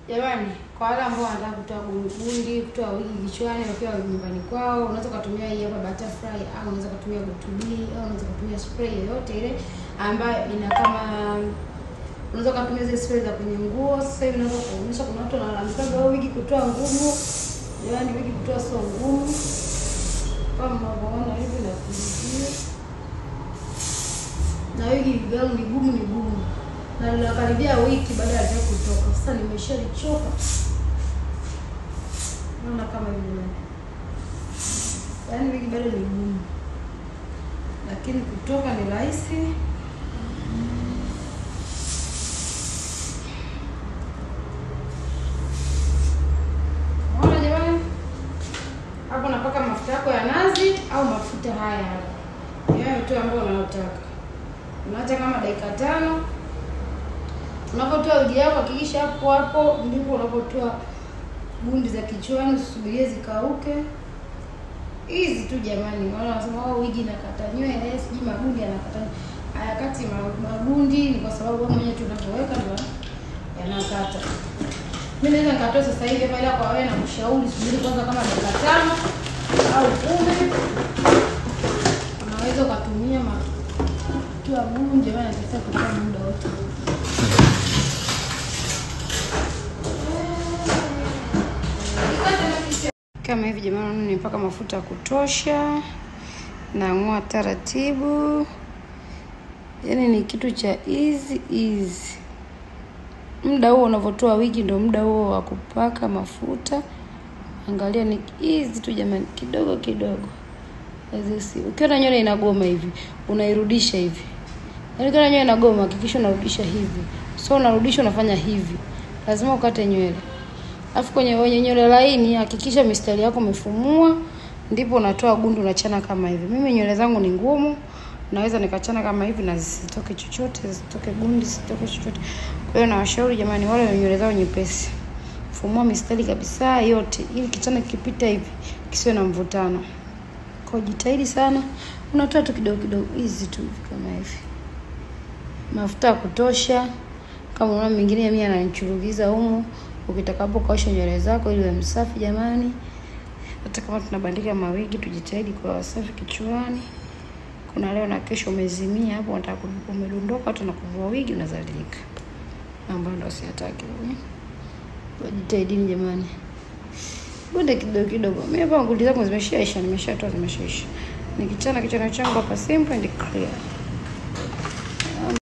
Jamani, kwa wale ambao wanataka kutoa gundi, kutoa wigi kichwani wakiwa nyumbani kwao, unaweza kutumia hii hapa butterfly au unaweza kutumia Go2B au unaweza kutumia spray yoyote ile ambayo ina kama unaweza kutumia zile spray za kwenye nguo. Sasa hivi unaweza kuonyesha kuna watu wanalalamika wigi kutoa ngumu. Jamani, wigi kutoa sio ngumu. Kama mnavyoona hivi na kujitia. Na wigi gani ni gumu. Na ninakaribia wiki baada ya kutoka. Sasa nimeshalichoka. Naona kama hivi. Yaani wiki bado ni gumu. Lakini kutoka ni rahisi. Unaona jamani? Hapo napaka mafuta yako ya nazi au mafuta haya hapa. Yeye tu ambayo unayotaka. Unaacha kama dakika 5. Unapotoa wigi yako hakikisha hapo ndipo unapotoa gundi za kichwani, usubirie zikauke. Hizi tu jamani, wala wanasema wigi inakata nywele, siji magundi yanakata. Hayakati magundi ni kwa sababu wewe mwenyewe tunapoweka ndio yanakata. Mimi naweza nikatoa sasa hivi hapa, ila kwa wewe na kushauri subiri kwanza kama dakika 5 au 10. Unaweza kutumia mafuta ya gundi jamani, nataka kutoa muda wote. Kama hivi jamani, nimepaka mafuta kutosha na ng'oa taratibu. Yaani ni kitu cha easy. Muda huo unavotoa wigi ndio muda huo wa kupaka mafuta. Angalia ni easy tu jamani, kidogo. Hizi ukiona nywele inagoma hivi, unairudisha hivi. Yaani ukiona nywele inagoma, hakikisha unarudisha hivi. So unarudisha unafanya hivi. Lazima ukate nywele. Alafu kwenye nywele laini hakikisha mistari yako umefumua, ndipo unatoa gundu unachana kama hivi. Mimi nywele zangu ni ngumu, naweza nikachana kama hivi na zisitoke chochote, zisitoke gundi, zisitoke chochote. Kwa hiyo nawashauri jamani wale wenye nywele zao nyepesi, fumua mistari kabisa yote ili kichana kipita hivi kisiwe na mvutano. Kwa jitahidi sana, unatoa tu kidogo easy tu kama hivi. Mafuta ya kutosha. Kama unaona mengine mimi ananichurugiza humu, ukitakapo kaosha nywele zako ili uwe msafi jamani. Hata kama tunabandika mawigi tujitahidi kwa wasafi kichwani. Kuna leo na kesho umezimia hapo, unataka umedondoka hata na kuvua wigi unazalika. Mambo ndio siyataki mimi. Wajitahidi jamani. Bunde kidogo. Mimi hapa ngundi zangu zimeshaisha, nimeshatoa zimeshaisha. Nikichana kichwa changu hapa simple and clear.